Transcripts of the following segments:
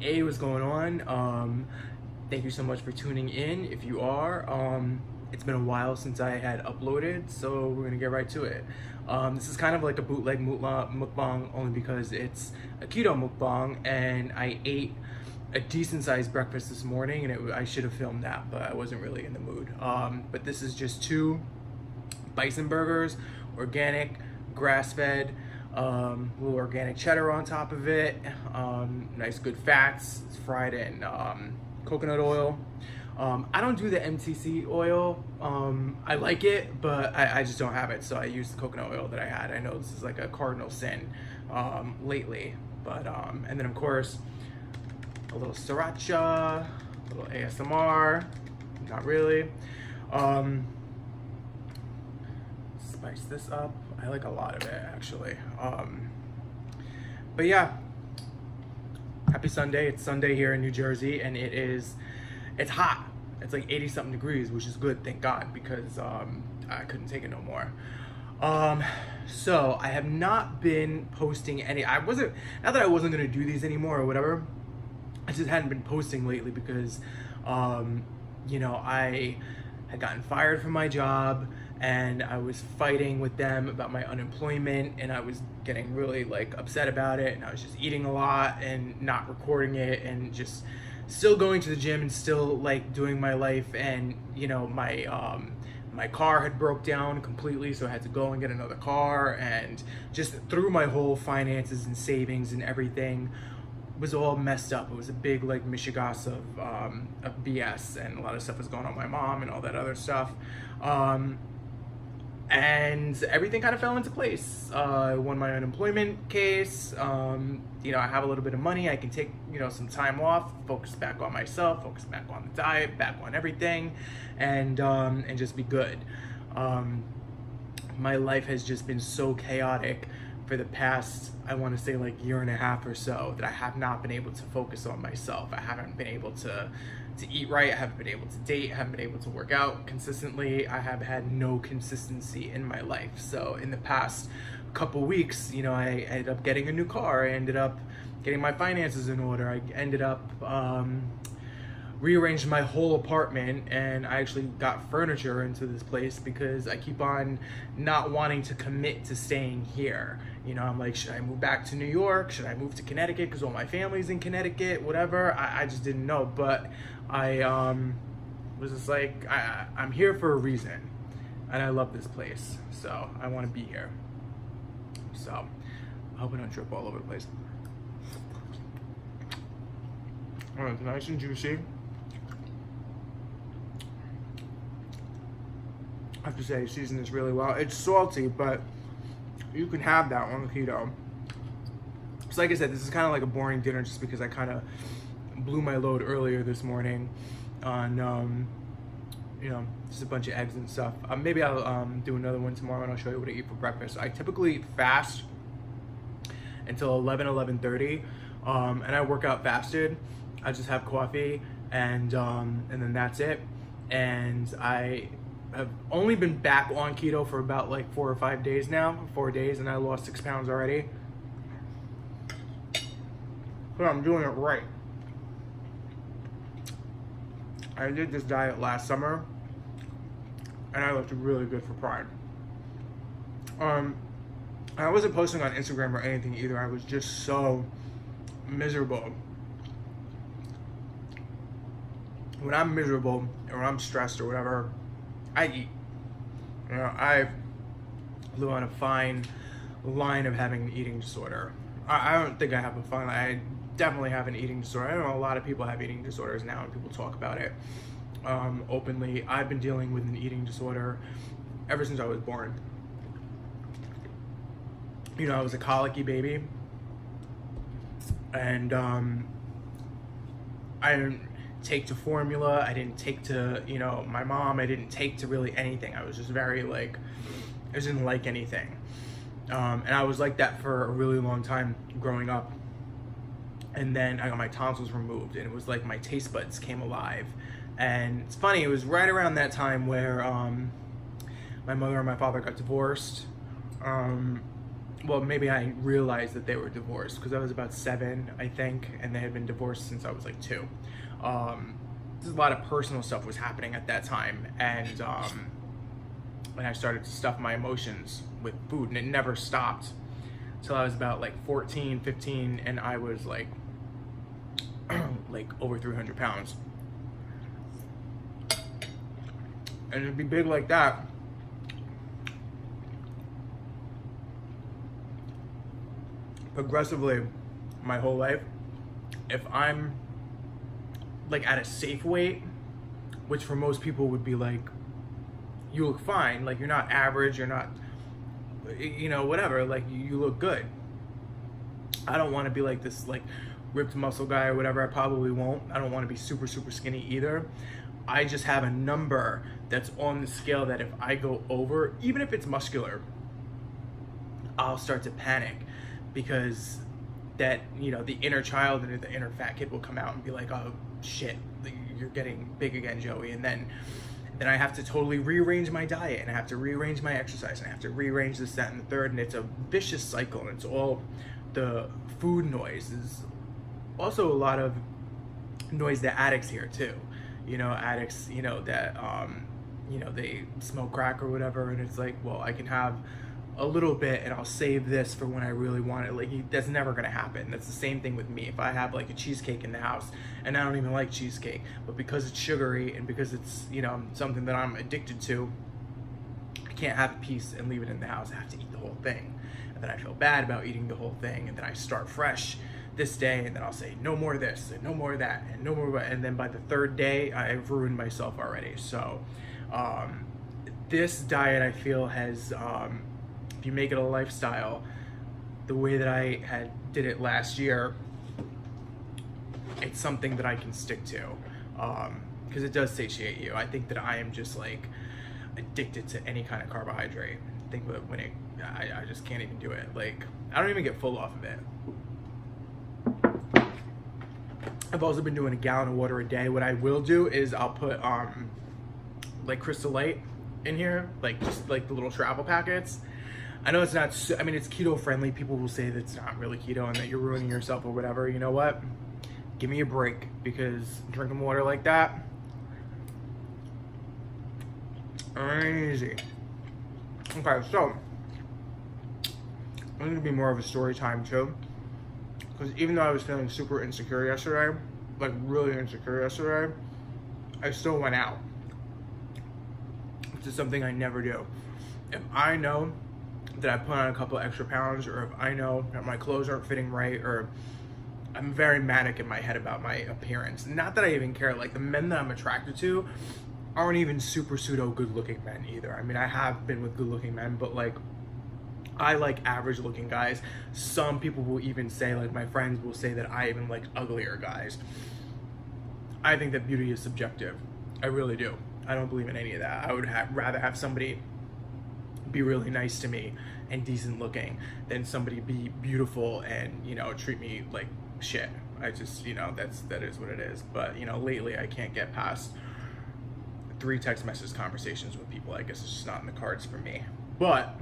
Hey, what's going on? Thank you so much for tuning in. If you are, it's been a while since I had uploaded, so we're gonna get right to it. This is kind of like a bootleg mukbang, only because it's a keto mukbang, and I ate a decent sized breakfast this morning, and I should have filmed that, but I wasn't really in the mood. But this is just two bison burgers, organic, grass-fed, little organic cheddar on top of it, nice good fats. It's fried in coconut oil. I don't do the MCC oil. I like it, but I just don't have it, so I use the coconut oil that I had. I know this is like a cardinal sin lately, but and then of course a little sriracha, a little ASMR, not really. Spice this up. I like a lot of it, actually. But yeah, happy Sunday. It's Sunday here in New Jersey, and it's hot. It's like 80 something degrees, which is good, thank God, because I couldn't take it no more. So I have not been posting any. Not that I wasn't gonna do these anymore or whatever. I just hadn't been posting lately because I had gotten fired from my job, and I was fighting with them about my unemployment, and I was getting really like upset about it, and I was just eating a lot and not recording it, and just still going to the gym and still like doing my life. And my car had broke down completely, so I had to go and get another car, and just through my whole finances and savings and everything was all messed up. It was a big like mishigas of BS, and a lot of stuff was going on with my mom and all that other stuff. And everything kind of fell into place. I won my unemployment case. I have a little bit of money. I can take, some time off, focus back on myself, focus back on the diet, back on everything, and just be good. My life has just been so chaotic for the past, I want to say like year and a half or so, that I have not been able to focus on myself. I haven't been able to eat right. I haven't been able to date. I haven't been able to work out consistently. I have had no consistency in my life. So in the past couple weeks, I ended up getting a new car. I ended up getting my finances in order. I ended up rearranged my whole apartment, and I actually got furniture into this place because I keep on not wanting to commit to staying here. I'm like, should I move back to New York? Should I move to Connecticut because all my family's in Connecticut? Whatever. I just didn't know, but I was just like, I'm here for a reason, and I love this place, so I want to be here. So I hope I don't trip all over the place. Oh, it's nice and juicy. I have to say, season this really well. It's salty, but you can have that on keto. So like I said, this is kind of like a boring dinner just because I kind of blew my load earlier this morning on, just a bunch of eggs and stuff. Maybe I'll do another one tomorrow, and I'll show you what I eat for breakfast. I typically fast until 11:30, and I work out fasted. I just have coffee, and then that's it. And I've only been back on keto for about like 4 or 5 days now, 4 days, and I lost 6 pounds already. But I'm doing it right. I did this diet last summer, and I looked really good for Pride. I wasn't posting on Instagram or anything either. I was just so miserable. When I'm miserable or I'm stressed or whatever, I eat. I live on a fine line of having an eating disorder. I don't think I have a fine line. I definitely have an eating disorder. I know a lot of people have eating disorders now, and people talk about it openly. I've been dealing with an eating disorder ever since I was born. I was a colicky baby, and I didn't take to formula. I didn't take to, my mom. I didn't take to really anything. I was just very I just didn't like anything. And I was like that for a really long time growing up. And then I got my tonsils removed, and it was like my taste buds came alive. And it's funny, it was right around that time where my mother and my father got divorced. well, maybe I realized that they were divorced because I was about 7, I think, and they had been divorced since I was like 2. There's a lot of personal stuff was happening at that time, and I started to stuff my emotions with food, and it never stopped till I was about like 14, 15, and I was like like over 300 pounds. And to be big like that, progressively my whole life, if I'm like at a safe weight, which for most people would be like, you look fine, like you're not average, you're not, you know, whatever, like you look good. I don't want to be like this like ripped muscle guy or whatever. I probably won't. I don't want to be super skinny either. I just have a number that's on the scale that if I go over, even if it's muscular, I'll start to panic, because that, you know, the inner child and the inner fat kid will come out and be like, oh shit, you're getting big again, Joey. And then I have to totally rearrange my diet, and I have to rearrange my exercise, and I have to rearrange this, that, and the third, and it's a vicious cycle. And it's all the food noise. Is also a lot of noise that addicts hear too. You know, addicts, you know, that you know, they smoke crack or whatever, and it's like, well, I can have a little bit and I'll save this for when I really want it. Like, that's never gonna happen. That's the same thing with me. If I have like a cheesecake in the house, and I don't even like cheesecake, but because it's sugary and because it's, you know, something that I'm addicted to, I can't have a piece and leave it in the house. I have to eat the whole thing, and then I feel bad about eating the whole thing, and then I start fresh this day, and then I'll say no more of this and no more of that and no more of that, and then by the 3rd day I've ruined myself already. So this diet, I feel, has if you make it a lifestyle the way that I did it last year, it's something that I can stick to, because it does satiate you. I think that I am just like addicted to any kind of carbohydrate. I think that when I just can't even do it. Like, I don't even get full off of it. I've also been doing a gallon of water a day. What I will do is I'll put like Crystal Light in here, like just like the little travel packets. I know it's not, I mean, it's keto friendly. People will say that it's not really keto and that you're ruining yourself or whatever. You know what? Give me a break, because drinking water like that ain't easy. Okay, so I'm gonna be more of a story time too, because even though I was feeling super insecure yesterday, like really insecure yesterday, I still went out, which is something I never do. If I know that I put on a couple extra pounds, or if I know that my clothes aren't fitting right, or I'm very manic in my head about my appearance. Not that I even care. Like, the men that I'm attracted to aren't even super pseudo good looking men either. I mean, I have been with good looking men, but like, I like average looking guys. Some people will even say, like my friends will say, that I even like uglier guys. I think that beauty is subjective. I really do. I don't believe in any of that. I would rather have somebody be really nice to me and decent looking than somebody be beautiful and, you know, treat me like shit. I just, you know, that is what it is. But, you know, lately I can't get past 3 text message conversations with people. I guess it's just not in the cards for me. But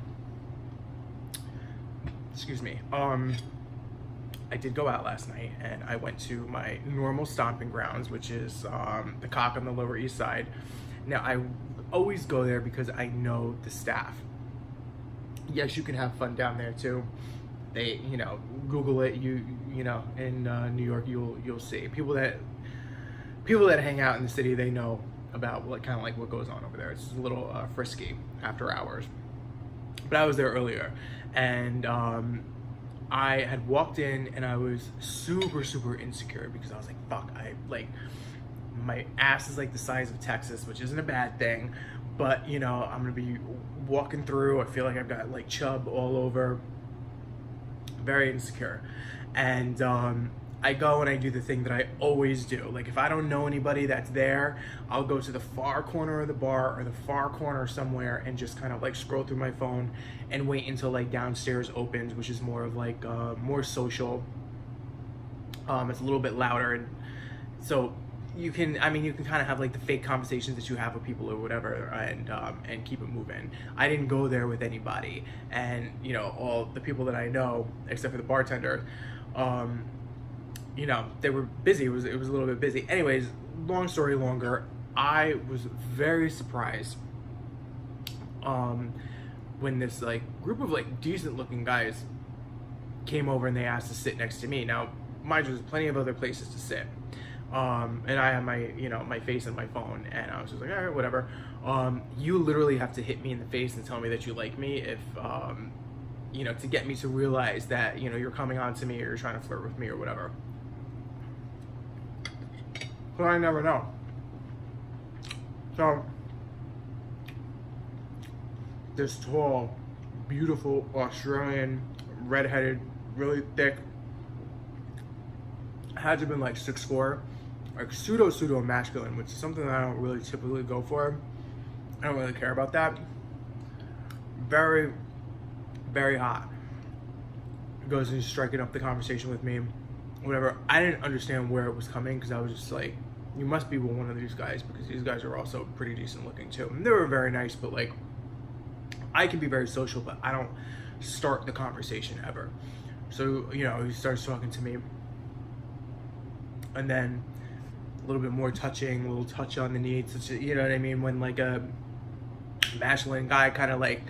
excuse me, I did go out last night, and I went to my normal stomping grounds, which is the Cock on the Lower East Side. Now, I always go there because I know the staff. Yes, you can have fun down there too. They, you know, Google it. You know, in New York, you'll see people that hang out in the city. They know about what kind of like what goes on over there. It's a little frisky after hours. But I was there earlier, and I had walked in, and I was super insecure because I was like, fuck, my ass is like the size of Texas, which isn't a bad thing, but you know, I'm gonna be walking through, I feel like I've got like chub all over, very insecure. And I go and I do the thing that I always do. Like, if I don't know anybody that's there, I'll go to the far corner of the bar or the far corner somewhere and just kind of like scroll through my phone and wait until like downstairs opens, which is more of like more social. It's a little bit louder, and so you can, I mean, you can kind of have like the fake conversations that you have with people or whatever, and keep it moving. I didn't go there with anybody, and you know, all the people that I know, except for the bartender, you know, they were busy. It was a little bit busy. Anyways, long story longer, I was very surprised when this like group of like decent looking guys came over and they asked to sit next to me. Now, mind you, there's plenty of other places to sit. And I had my, you know, my face in my phone, and I was just like, all right, whatever. You literally have to hit me in the face and tell me that you like me if, you know, to get me to realize that, you know, you're coming on to me or you're trying to flirt with me or whatever. So I never know. So this tall, beautiful Australian, redheaded, really thick, had to have been like 6'4", like pseudo masculine, which is something that I don't really typically go for. I don't really care about that. Very, very hot. Goes and striking up the conversation with me, whatever. I didn't understand where it was coming because I was just like, you must be one of these guys, because these guys are also pretty decent looking too. And they were very nice, but like, I can be very social, but I don't start the conversation ever. So, you know, he starts talking to me, and then a little bit more touching, a little touch on the knee, such a, you know what I mean, when like a masculine guy kind of like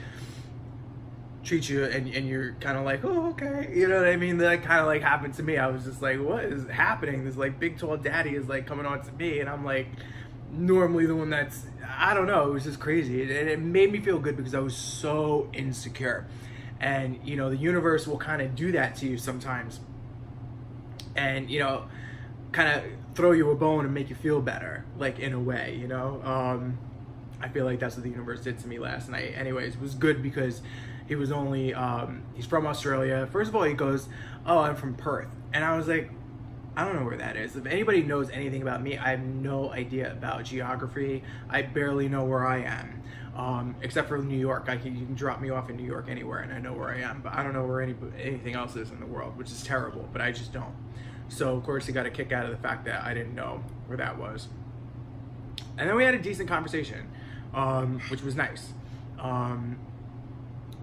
treats you and you're kind of like, oh, okay, you know what I mean? That kind of like happened to me. I was just like, what is happening? This like big tall daddy is like coming on to me, and I'm like normally the one that's, I don't know, it was just crazy. And it made me feel good because I was so insecure. And you know, the universe will kind of do that to you sometimes, and you know, kind of throw you a bone and make you feel better, like in a way, you know. I feel like that's what the universe did to me last night. Anyways, it was good because he was only, he's from Australia. First of all, he goes, oh, I'm from Perth. And I was like, I don't know where that is. If anybody knows anything about me, I have no idea about geography. I barely know where I am, except for New York. You can drop me off in New York anywhere and I know where I am, but I don't know where anything else is in the world, which is terrible, but I just don't. So of course he got a kick out of the fact that I didn't know where that was. And then we had a decent conversation, which was nice.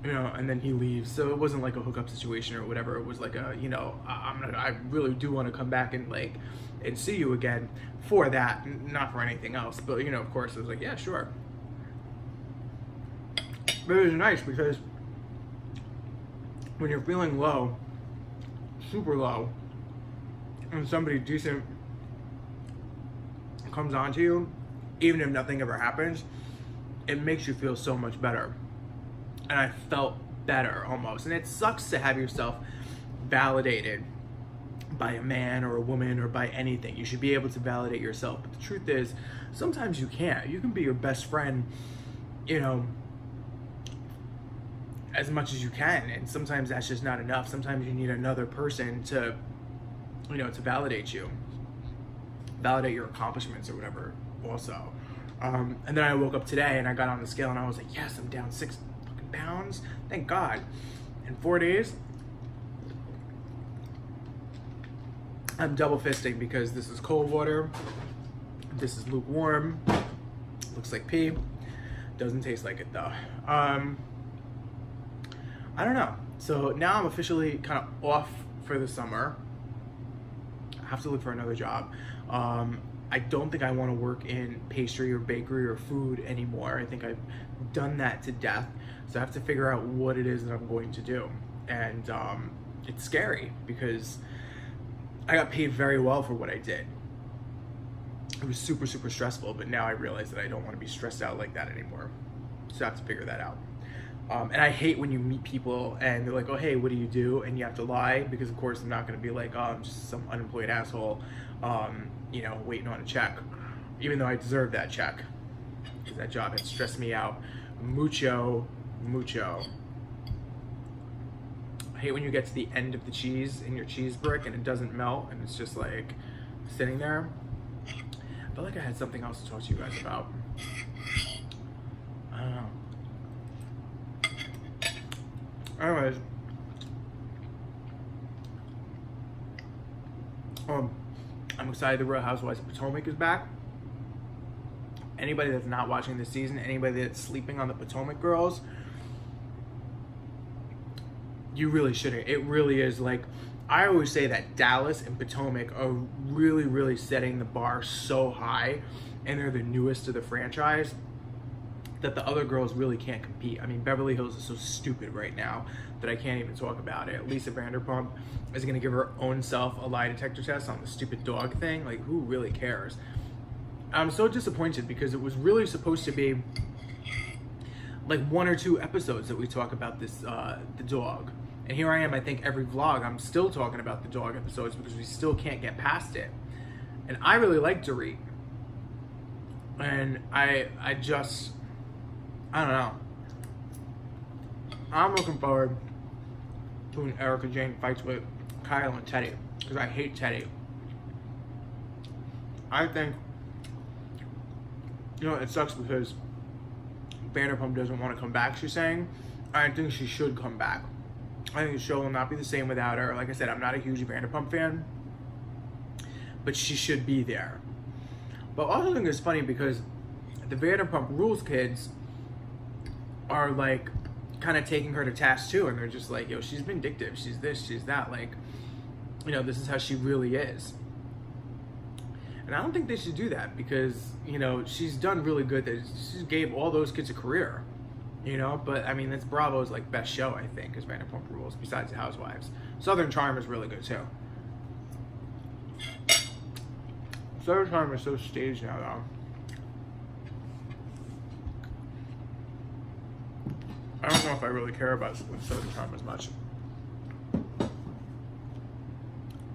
You know, and then he leaves. So it wasn't like a hookup situation or whatever. It was like a, you know, I really do want to come back and like, and see you again for that, not for anything else. But, you know, of course I was like, yeah, sure. But it was nice because when you're feeling low, super low, and somebody decent comes on to you, even if nothing ever happens, it makes you feel so much better. And I felt better almost. And it sucks to have yourself validated by a man or a woman or by anything. You should be able to validate yourself. But the truth is, sometimes you can't. You can be your best friend, you know, as much as you can. And sometimes that's just not enough. Sometimes you need another person to, you know, to validate you. Validate your accomplishments or whatever also. And then I woke up today and I got on the scale and I was like, yes, I'm down 6 fucking pounds. Thank God. In 4 days, I'm double fisting because this is cold water. This is lukewarm. Looks like pee. Doesn't taste like it though. I don't know. So now I'm officially kind of off for the summer. I have to look for another job. I don't think I want to work in pastry or bakery or food anymore. I think I've done that to death. So I have to figure out what it is that I'm going to do. And it's scary because I got paid very well for what I did. It was super, super stressful, but now I realize that I don't want to be stressed out like that anymore. So I have to figure that out. And I hate when you meet people and they're like, oh, hey, what do you do? And you have to lie because, of course, I'm not going to be like, oh, I'm just some unemployed asshole, you know, waiting on a check, even though I deserve that check because that job had stressed me out mucho. I hate when you get to the end of the cheese in your cheese brick and it doesn't melt and it's just like sitting there. I felt like I had something else to talk to you guys about. I don't know. Anyways, I'm excited the Real Housewives of Potomac is back. Anybody that's not watching this season, anybody that's sleeping on the Potomac girls, you really shouldn't. It really is like, I always say that Dallas and Potomac are really, really setting the bar so high, and they're the newest to the franchise, that the other girls really can't compete. I mean, Beverly Hills is so stupid right now that I can't even talk about it. Lisa Vanderpump is gonna give her own self a lie detector test on the stupid dog thing. Like, who really cares? I'm so disappointed because it was really supposed to be like 1 or 2 episodes that we talk about this, the dog. And here I am, I think every vlog, I'm still talking about the dog episodes because we still can't get past it. And I really like Dorit. And I don't know. I'm looking forward to when Erica Jane fights with Kyle and Teddy, because I hate Teddy. I think, you know, it sucks because Vanderpump doesn't want to come back, she's saying. I think she should come back. I think the show will not be the same without her. Like I said, I'm not a huge Vanderpump fan, but she should be there. But I also think it's funny because the Vanderpump Rules kids are like kind of taking her to task too, and they're just like, yo, she's vindictive, she's this, she's that, like, you know, this is how she really is. And I don't think they should do that because, you know, she's done really good. She gave all those kids a career, you know. But I mean, that's Bravo's like best show, I think, is Vanderpump Rules, besides the Housewives. Southern Charm is really good too. Southern Charm is so staged now, though. I don't know if I really care about Southern Charm as much.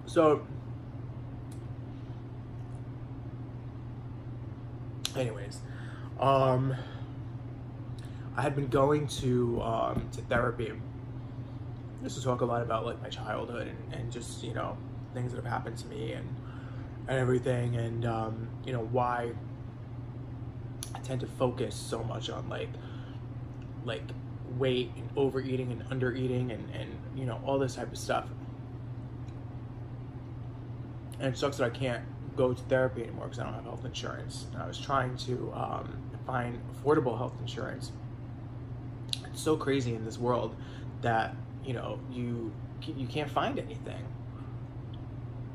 So, anyways, I had been going to therapy just to talk a lot about like my childhood and just, you know, things that have happened to me and everything, and you know, why I tend to focus so much on like weight and overeating and undereating and you know, all this type of stuff. And it sucks that I can't go to therapy anymore because I don't have health insurance. And I was trying to find affordable health insurance. It's so crazy in this world that, you know, you can't find anything.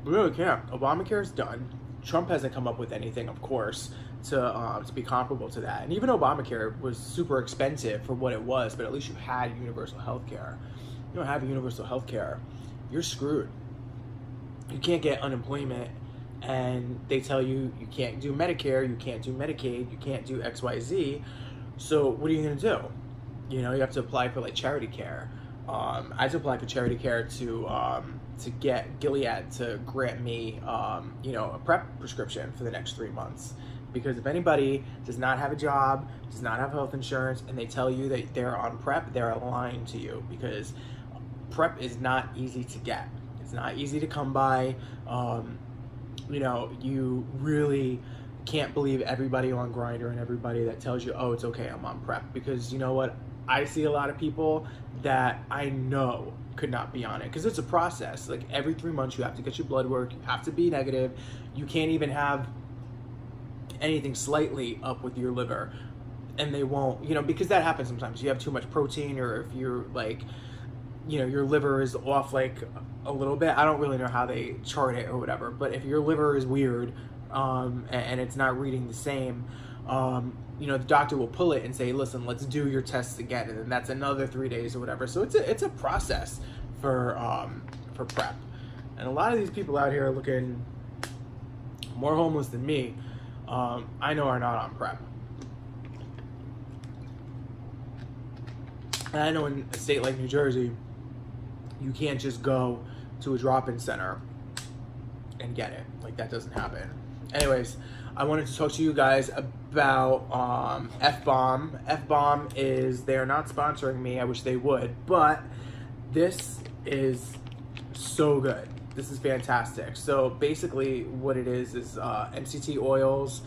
You really can't. Obamacare is done. Trump hasn't come up with anything, of course, to be comparable to that. And even Obamacare was super expensive for what it was, but at least you had universal health care. You don't have universal health care, you're screwed. You can't get unemployment, and they tell you you can't do Medicare, you can't do Medicaid, you can't do XYZ. So what are you gonna do? You know, you have to apply for like charity care. I had to apply for charity care to get Gilead to grant me, you know, a PrEP prescription for the next 3 months. Because if anybody does not have a job, does not have health insurance, and they tell you that they're on PrEP, they're lying to you, because PrEP is not easy to get. It's not easy to come by. You know, you really can't believe everybody on Grindr and everybody that tells you, oh, it's okay, I'm on PrEP. Because you know what? I see a lot of people that I know could not be on it, because it's a process. Like every 3 months you have to get your blood work, you have to be negative, you can't even have anything slightly up with your liver, and they won't, you know, because that happens sometimes. You have too much protein, or if you're like, you know, your liver is off like a little bit. I don't really know how they chart it or whatever, but if your liver is weird and it's not reading the same, you know, the doctor will pull it and say, listen, let's do your tests again, and then that's another 3 days or whatever. So it's a process for PrEP, and a lot of these people out here are looking more homeless than me. I know are not on PrEP. And I know in a state like New Jersey, you can't just go to a drop-in center and get it. Like, that doesn't happen. Anyways, I wanted to talk to you guys about F-Bomb. F-Bomb is, they're not sponsoring me. I wish they would, but this is so good. This is fantastic. So basically what it is MCT oils.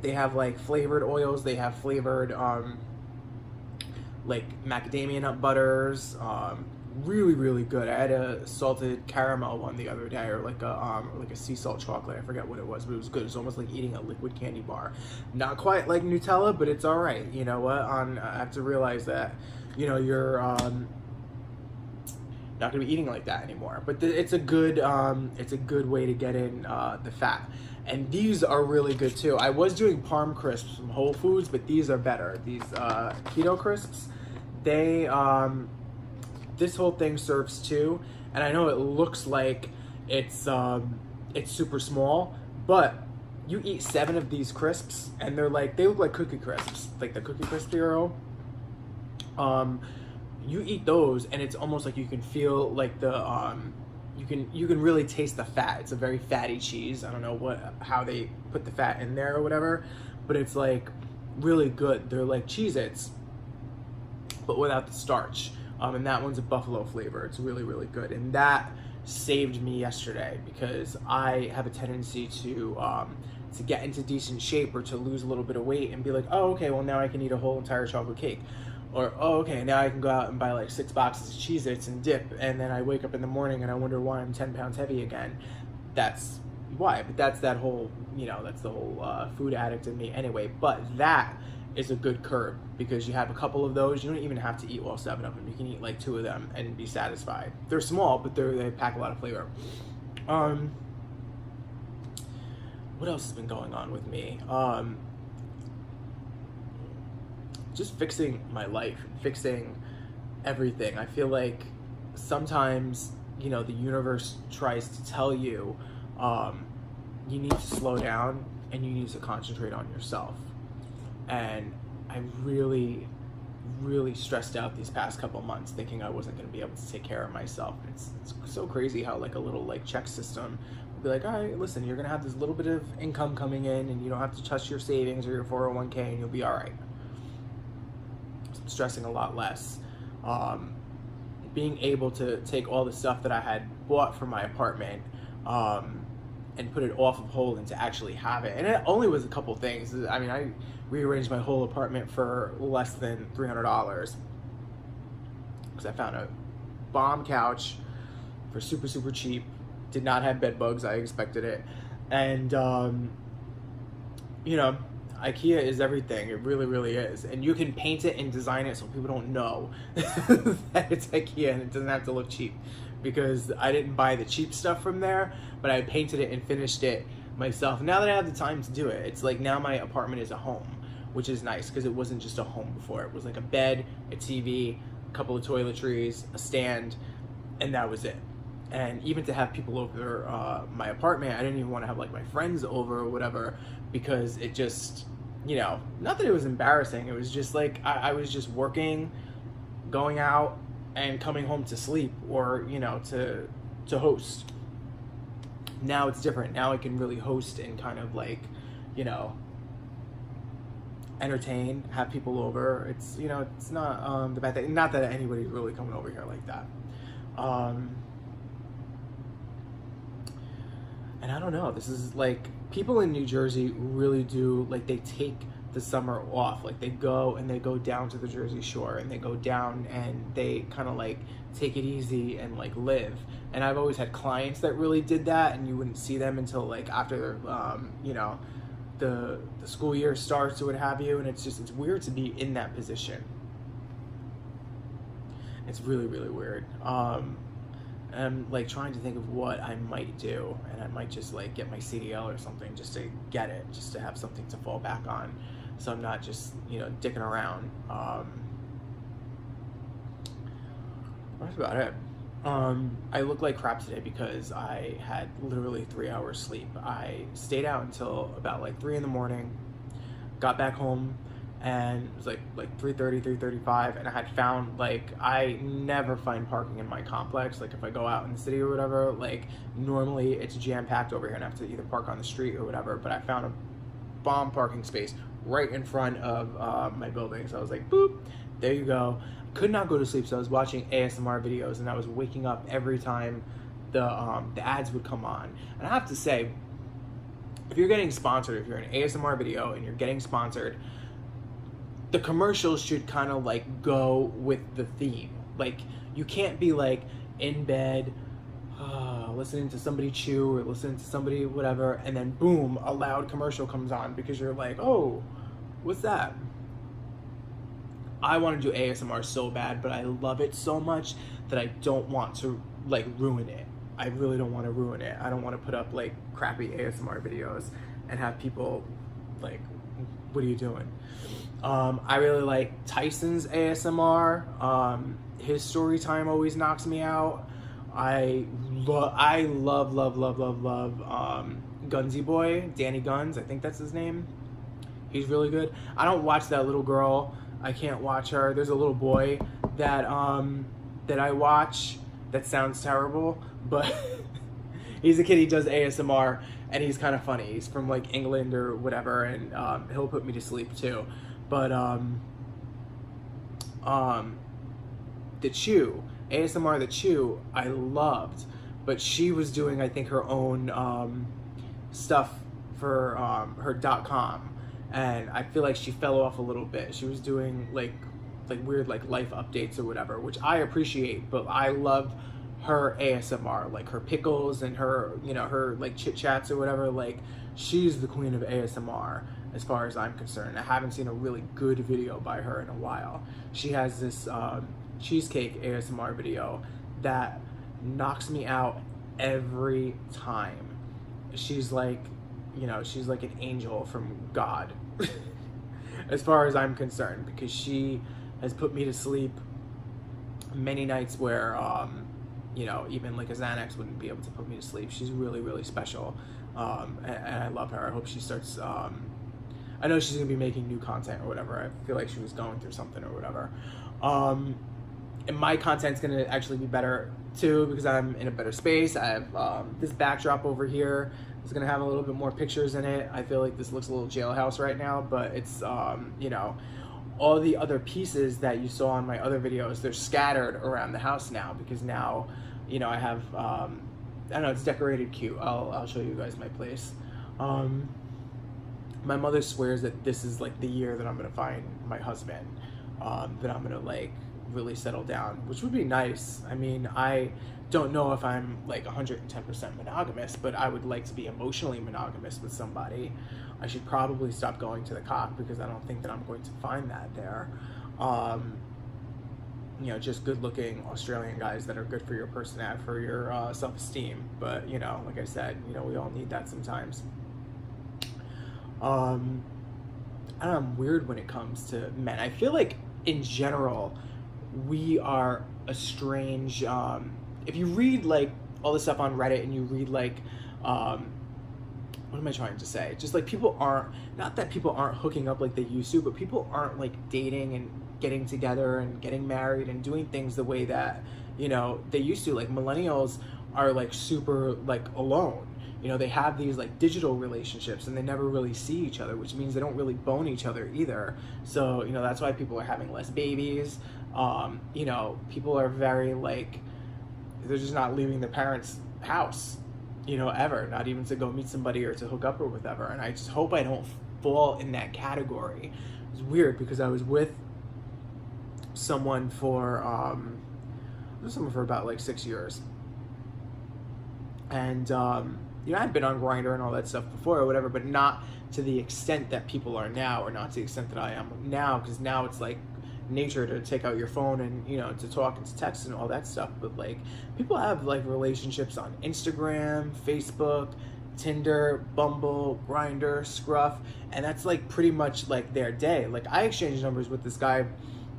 They have like flavored oils. They have flavored like macadamia nut butters, really, really good. I had a salted caramel one the other day, or like a sea salt chocolate. I forget what it was, but it was good. It's almost like eating a liquid candy bar. Not quite like Nutella, but it's all right. You know what? I have to realize that, you know, you're not gonna be eating like that anymore. But it's a good way to get in the fat. And these are really good too. I was doing Parm crisps from Whole Foods, but these are better. These keto crisps, they this whole thing serves 2, and I know it looks like it's super small, but you eat 7 of these crisps, and they look like cookie crisps, like the Cookie Crisp Hero. You eat those, and it's almost like you can feel like the you can really taste the fat. It's a very fatty cheese. I don't know how they put the fat in there or whatever, but it's like really good. They're like Cheez-Its, but without the starch. And that one's a buffalo flavor. It's really, really good. And that saved me yesterday because I have a tendency to get into decent shape or to lose a little bit of weight and be like, oh, okay, well now I can eat a whole entire chocolate cake. Or, oh, okay, now I can go out and buy like 6 boxes of Cheez-Its and dip. And then I wake up in the morning and I wonder why I'm 10 pounds heavy again. That's why. But that's that whole, you know, that's the whole food addict in me anyway. But that is a good curb because you have a couple of those. You don't even have to eat all 7 of them. You can eat like 2 of them and be satisfied. They're small, but they pack a lot of flavor. What else has been going on with me? Just fixing my life, fixing everything. I feel like sometimes, you know, the universe tries to tell you, you need to slow down and you need to concentrate on yourself. And I really, really stressed out these past couple months thinking I wasn't going to be able to take care of myself. It's so crazy how like a little like check system will be like, all right, listen, you're going to have this little bit of income coming in and you don't have to touch your savings or your 401k and you'll be all right. So I'm stressing a lot less. Being able to take all the stuff that I had bought for my apartment and put it off of hold and to actually have it. And it only was a couple things. I mean, I rearranged my whole apartment for less than $300 because I found a bomb couch for super, super cheap. Did not have bed bugs. I expected it. And, you know, IKEA is everything. It really, really is. And you can paint it and design it so people don't know that it's IKEA and it doesn't have to look cheap. Because I didn't buy the cheap stuff from there, but I painted it and finished it myself. Now that I have the time to do it, it's like now my apartment is a home, which is nice because it wasn't just a home before. It was like a bed, a TV, a couple of toiletries, a stand, and that was it. And even to have people over my apartment, I didn't even want to have like my friends over or whatever because it just, you know, not that it was embarrassing. It was just like I was just working, going out, and coming home to sleep or, you know, to host. Now it's different. Now I can really host and kind of like, you know, entertain, have people over. It's, you know, it's not the bad thing. Not that anybody's really coming over here like that. And I don't know, this is like, people in New Jersey really do, like they take the summer off. Like they go down to the Jersey Shore and they go down and they kind of like take it easy and like live. And I've always had clients that really did that, and you wouldn't see them until like after you know, the school year starts or what have you. And it's weird to be in that position. It's really, really weird. I'm like trying to think of what I might do, and I might just like get my CDL or something just to get it, just to have something to fall back on, so I'm not just, you know, dicking around. That's about it. I look like crap today because I had literally 3 hours sleep. I stayed out until about like 3 in the morning, got back home, and it was like 3:30, 3:35, and I had found, like, I never find parking in my complex. Like if I go out in the city or whatever, like normally it's jam-packed over here and I have to either park on the street or whatever, but I found a bomb parking space right in front of my building. So I was like, boop, there you go. Could not go to sleep, so I was watching ASMR videos and I was waking up every time the ads would come on. And I have to say, if you're getting sponsored, if you're in an ASMR video and you're getting sponsored, the commercials should kind of like go with the theme. Like You can't be like in bed listening to somebody chew or listening to somebody whatever, and then boom, a loud commercial comes on because you're like, oh, what's that? I want to do ASMR so bad, but I love it so much that I don't want to like ruin it. I really don't want to ruin it. I don't want to put up like crappy ASMR videos and have people like, what are you doing? I really like Tyson's ASMR. His story time always knocks me out. I love Gunsy Boy, Danny Guns, I think that's his name. He's really good. I don't watch that little girl. I can't watch her. There's a little boy that that I watch that sounds terrible, but he's a kid, he does ASMR, and he's kind of funny. He's from like England or whatever, and he'll put me to sleep too. But the Chew, ASMR the Chew, I loved, but she was doing, I think, her own stuff for her .com, and I feel like she fell off a little bit. She was doing like weird like life updates or whatever, which I appreciate, but I love her ASMR, like her pickles and her, you know, her like chit chats or whatever. Like, she's the queen of ASMR as far as I'm concerned. I haven't seen a really good video by her in a while. She has this cheesecake ASMR video that knocks me out every time. She's like, you know, she's like an angel from God as far as I'm concerned, because she has put me to sleep many nights where you know, even like a Xanax wouldn't be able to put me to sleep. She's really, really special, and I love her. I hope she starts, I know she's gonna be making new content or whatever. I feel like she was going through something or whatever. And my content's gonna actually be better too, because I'm in a better space. I have this backdrop over here. It's gonna have a little bit more pictures in it. I feel like this looks a little jailhouse right now, but it's, you know, all the other pieces that you saw on my other videos, they're scattered around the house now, because now, you know, I have, I don't know, it's decorated cute. I'll show you guys my place. My mother swears that this is like the year that I'm gonna find my husband, that I'm gonna like really settle down, which would be nice. I mean, I don't know if I'm like 110% monogamous, but I would like to be emotionally monogamous with somebody. I should probably stop going to the cock, because I don't think that I'm going to find that there. You know, just good looking Australian guys that are good for your personality, for your self-esteem. But, you know, like I said, you know, we all need that sometimes. I don't know, I'm weird when it comes to men. I feel like in general, we are a strange, if you read like all the stuff on Reddit and you read like, what am I trying to say? Just like people aren't, not that people aren't hooking up like they used to, but people aren't like dating and getting together and getting married and doing things the way that, you know, they used to. Like millennials are like super like alone. You know, they have these like digital relationships and they never really see each other, which means they don't really bone each other either. So, you know, that's why people are having less babies. You know, people are very like, they're just not leaving their parents' house, you know, ever, not even to go meet somebody or to hook up or whatever. And I just hope I don't fall in that category. It's weird because I was with someone for about like 6 years. And, you know, I'd been on Grindr and all that stuff before or whatever, but not to the extent that people are now, or not to the extent that I am now, because now it's like nature to take out your phone and, you know, to talk and to text and all that stuff. But like people have like relationships on Instagram, Facebook, Tinder, Bumble, Grindr, Scruff, and that's like pretty much like their day. Like I exchanged numbers with this guy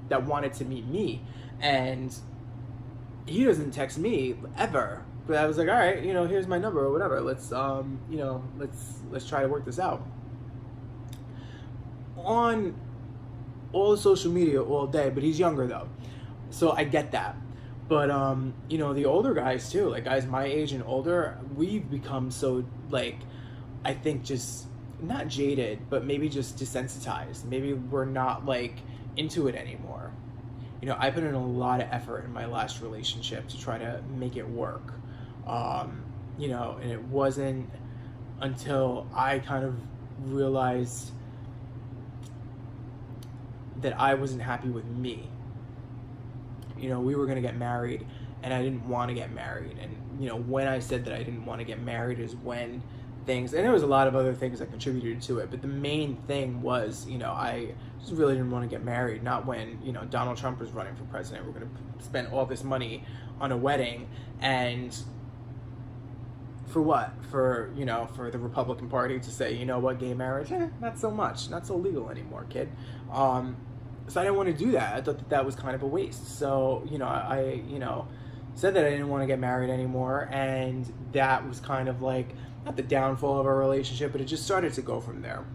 that wanted to meet me, and he doesn't text me ever. But I was like, all right, you know, here's my number or whatever. Let's, you know, let's try to work this out. On all the social media all day, but he's younger though, so I get that. But you know, the older guys too, like guys my age and older, we've become so like, I think just not jaded, but maybe just desensitized. Maybe we're not like into it anymore. You know, I put in a lot of effort in my last relationship to try to make it work. You know, and it wasn't until I kind of realized that I wasn't happy with me. you know, we were gonna get married, and I didn't want to get married. And you know, when I said that I didn't want to get married is when things, and there was a lot of other things that contributed to it, but the main thing was, you know, I just really didn't want to get married. Not when, you know, Donald Trump was running for president. We're going to spend all this money on a wedding, and for what? For, you know, for the Republican Party to say, you know what, gay marriage, not so much, not so legal anymore, kid. So I didn't want to do that. I thought that that was kind of a waste. So, you know, I you know, said that I didn't want to get married anymore, and that was kind of like, not the downfall of our relationship, but it just started to go from there.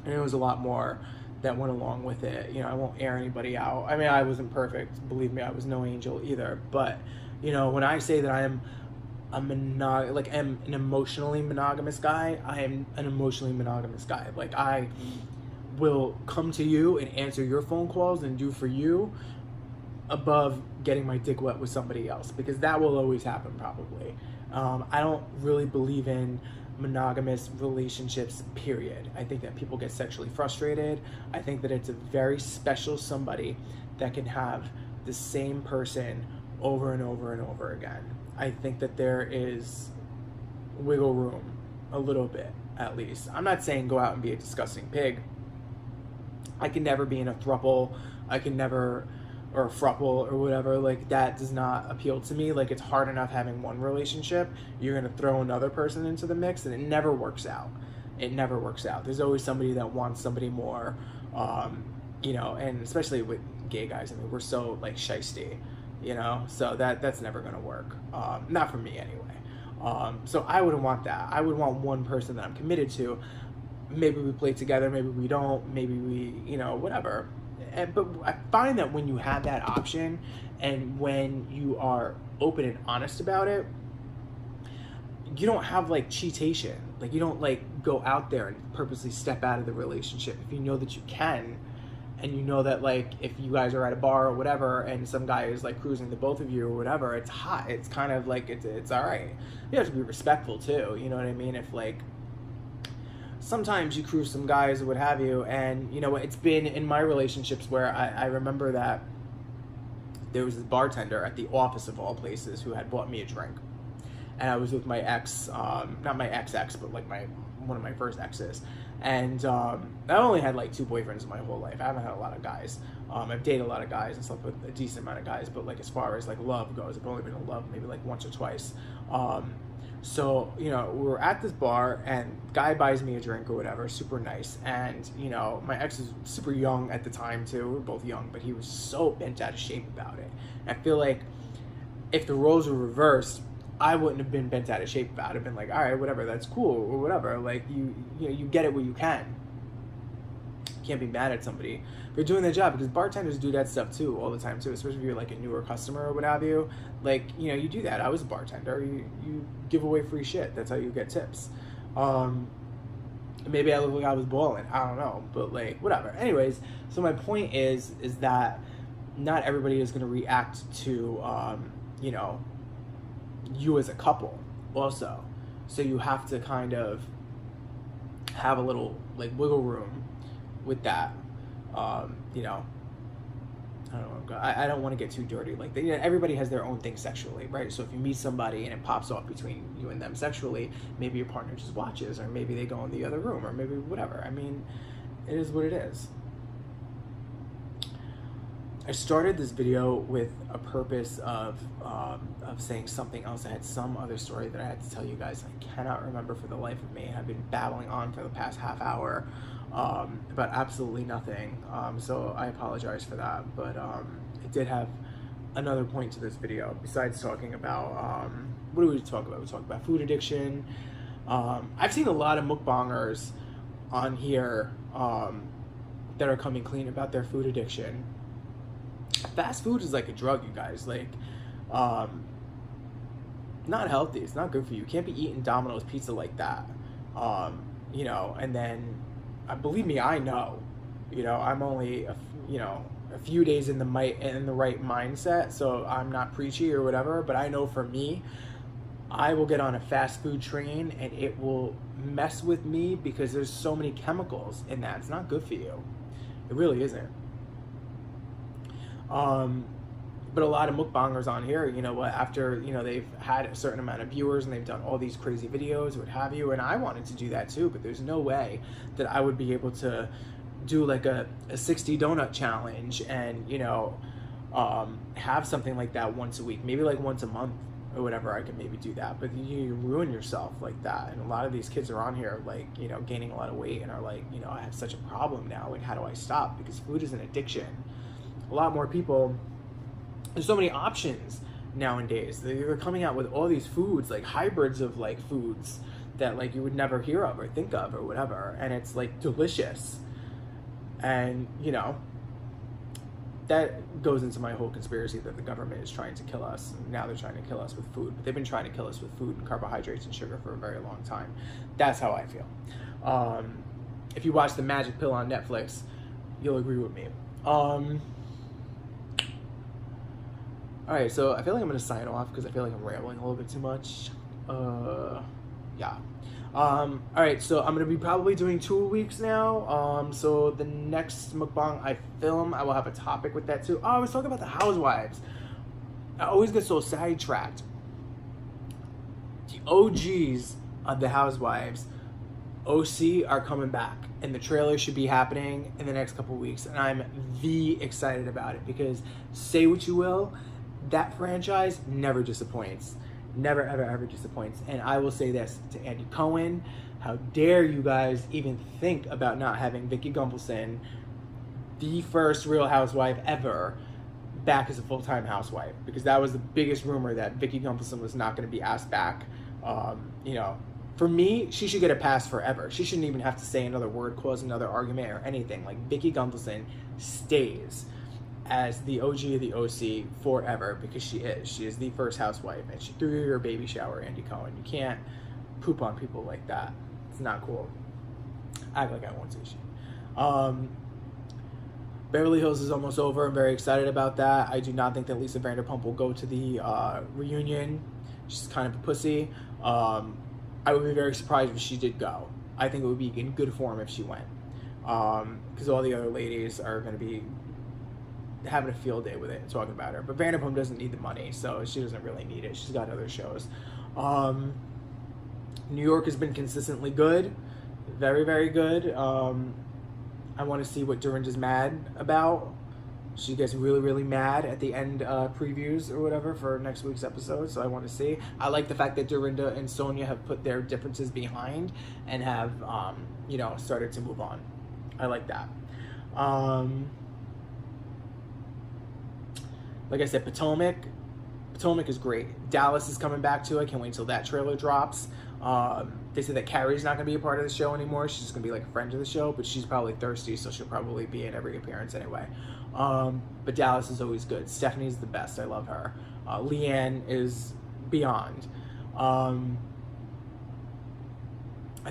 And it was a lot more that went along with it. You know, I won't air anybody out. I mean, I wasn't perfect. Believe me, I was no angel either. But, you know, when I say that I am I'm an emotionally monogamous guy, I am an emotionally monogamous guy. Like, I will come to you and answer your phone calls and do for you above getting my dick wet with somebody else, because that will always happen probably. I don't really believe in monogamous relationships, period. I think that people get sexually frustrated. I think that it's a very special somebody that can have the same person over and over and over again. I think that there is wiggle room, a little bit at least. I'm not saying go out and be a disgusting pig. I can never be in a throuple. I can never, or a frupple or whatever, like that does not appeal to me. Like, it's hard enough having one relationship. You're gonna throw another person into the mix, and it never works out. It never works out. There's always somebody that wants somebody more, you know, and especially with gay guys. I mean, we're so like shiesty, you know, so that's never gonna work. Not for me anyway. So I wouldn't want that. I would want one person that I'm committed to. Maybe we play together, maybe we don't, maybe we, you know, whatever. But I find that when you have that option, and when you are open and honest about it, you don't have like cheatation. Like, you don't like go out there and purposely step out of the relationship if you know that you can, and you know that like if you guys are at a bar or whatever and some guy is like cruising the both of you or whatever, it's hot. It's kind of like it's all right. You have to be respectful too. You know what I mean? If like sometimes you cruise some guys or what have you, and you know, it's been in my relationships where I remember that there was this bartender at the office of all places who had bought me a drink, and I was with my ex, not my ex, but like one of my first exes, and I only had like 2 boyfriends in my whole life. I haven't had a lot of guys. I've dated a lot of guys and slept with a decent amount of guys, but like as far as like love goes, I've only been in love maybe like once or twice. So, you know, we were at this bar, and guy buys me a drink or whatever, super nice. And, you know, my ex was super young at the time too. We were both young, but he was so bent out of shape about it. I feel like if the roles were reversed, I wouldn't have been bent out of shape about it. I've been like, all right, whatever, that's cool, or whatever. Like, you know, you get it where you can. You can't be mad at somebody for doing their job, because bartenders do that stuff too all the time too, especially if you're like a newer customer or what have you. Like, you know, you do that. I was a bartender. You give away free shit. That's how you get tips. Maybe I look like I was balling. I don't know, but like whatever. Anyways, so my point is that not everybody is going to react to you know, you as a couple also. So you have to kind of have a little like wiggle room with that. You know, I don't want to get too dirty. Like, you know, everybody has their own thing sexually, right? So if you meet somebody and it pops off between you and them sexually, maybe your partner just watches, or maybe they go in the other room, or maybe whatever. I mean, it is what it is. I started this video with a purpose of saying something else. I had some other story that I had to tell you guys. I cannot remember for the life of me. I've been babbling on for the past half hour about absolutely nothing. So I apologize for that. But it did have another point to this video besides talking about, what do we talk about? We talk about food addiction. I've seen a lot of mukbangers on here that are coming clean about their food addiction. Fast food is like a drug, you guys. Like, not healthy. It's not good for you. You can't be eating Domino's pizza like that. You know, and then, believe me, I know. You know, I'm only a few days in the right mindset, so I'm not preachy or whatever. But I know for me, I will get on a fast food train and it will mess with me because there's so many chemicals in that. It's not good for you. It really isn't. But a lot of mukbangers on here, you know what, after, you know, they've had a certain amount of viewers and they've done all these crazy videos, what have you, and I wanted to do that too, but there's no way that I would be able to do like a 60 donut challenge and, you know, have something like that once a week, maybe like once a month or whatever. I could maybe do that, but you ruin yourself like that. And a lot of these kids are on here like, you know, gaining a lot of weight and are like, you know, I have such a problem now, like how do I stop? Because food is an addiction. A lot more people, there's so many options nowadays. They're coming out with all these foods, like hybrids of like foods that like you would never hear of or think of or whatever, and it's like delicious. And you know, that goes into my whole conspiracy that the government is trying to kill us. Now they're trying to kill us with food, but they've been trying to kill us with food and carbohydrates and sugar for a very long time. That's how I feel. If you watch The Magic Pill on Netflix, you'll agree with me. All right, so I feel like I'm gonna sign off because I feel like I'm rambling a little bit too much. Yeah. All right, so I'm gonna be probably doing 2 weeks now. So the next mukbang I film, I will have a topic with that too. Oh, I was talking about the housewives. I always get so sidetracked. The OGs of the housewives, OC, are coming back, and the trailer should be happening in the next couple weeks, and I'm excited about it because say what you will, that franchise never disappoints. Never, ever, ever disappoints. And I will say this to Andy Cohen: how dare you guys even think about not having Vicky Gunvalson, the first Real Housewife ever, back as a full-time housewife? Because that was the biggest rumor, that Vicky Gunvalson was not going to be asked back. You know, for me, she should get a pass forever. She shouldn't even have to say another word, cause another argument or anything. Like, Vicky Gunvalson stays as the OG of the OC forever, because she is the first housewife, and she threw your baby shower, Andy Cohen. You can't poop on people like that. It's not cool. Act like I won't say shit. Beverly Hills is almost over. I'm very excited about that. I do not think that Lisa Vanderpump will go to the reunion. She's kind of a pussy. I would be very surprised if she did go. I think it would be in good form if she went, because all the other ladies are going to be having a field day with it and talking about her. But Vanderpump doesn't need the money, so she doesn't really need it. She's got other shows. New York has been consistently good. Very, very good. I want to see what Dorinda's mad about. She gets really, really mad at the end previews or whatever for next week's episode, so I want to see. I like the fact that Dorinda and Sonia have put their differences behind and have, you know, started to move on. I like that. Like I said, Potomac is great. Dallas is coming back too. I can't wait till that trailer drops. They said that Carrie's not going to be a part of the show anymore. She's just going to be like a friend of the show, but she's probably thirsty, so she'll probably be in every appearance anyway. But Dallas is always good. Stephanie's the best. I love her. Leanne is beyond. I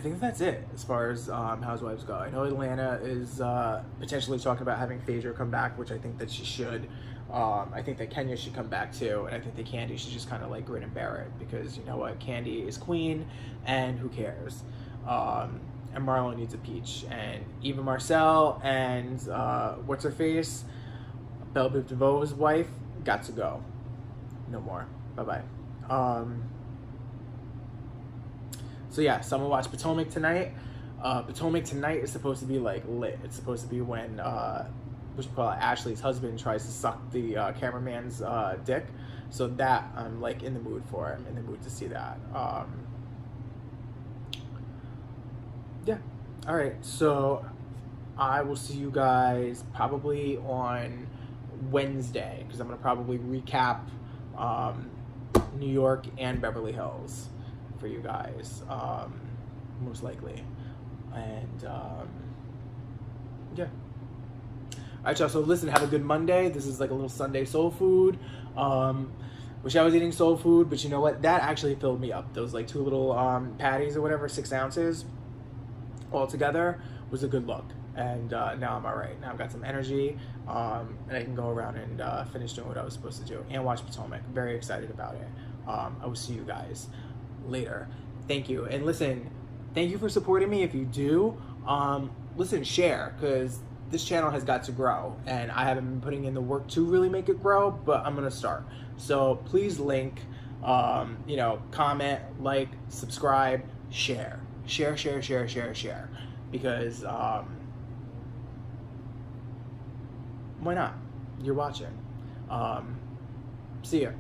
think that's it as far as housewives go. I know Atlanta is potentially talking about having Phaedra come back, which I think that she should. I think that Kenya should come back too, and I think that Candy should just kind of like grin and bear it, because you know what, Candy is queen, and who cares? And Marlo needs a peach, and Eva Marcel and what's her face, Belle Biv DeVoe's wife, got to go. No more. Bye bye. So yeah, so I'm gonna watch Potomac tonight. Potomac tonight is supposed to be like lit. It's supposed to be when Ashley's husband tries to suck the cameraman's dick. So that I'm like in the mood for. I'm in the mood to see that. Yeah. All right. So I will see you guys probably on Wednesday, because I'm gonna probably recap New York and Beverly Hills for you guys, most likely. And yeah. All right, y'all, so listen, have a good Monday. This is like a little Sunday soul food. Wish I was eating soul food, but you know what? That actually filled me up. Those like 2 little patties or whatever, 6 ounces all together, was a good look. And now I'm all right. Now I've got some energy, and I can go around and finish doing what I was supposed to do and watch Potomac. Very excited about it. I will see you guys later. Thank you. And listen, thank you for supporting me. If you do, listen, share, because this channel has got to grow, and I haven't been putting in the work to really make it grow, but I'm gonna start. So please link, you know, comment, like, subscribe, share, because why not? You're watching. See ya.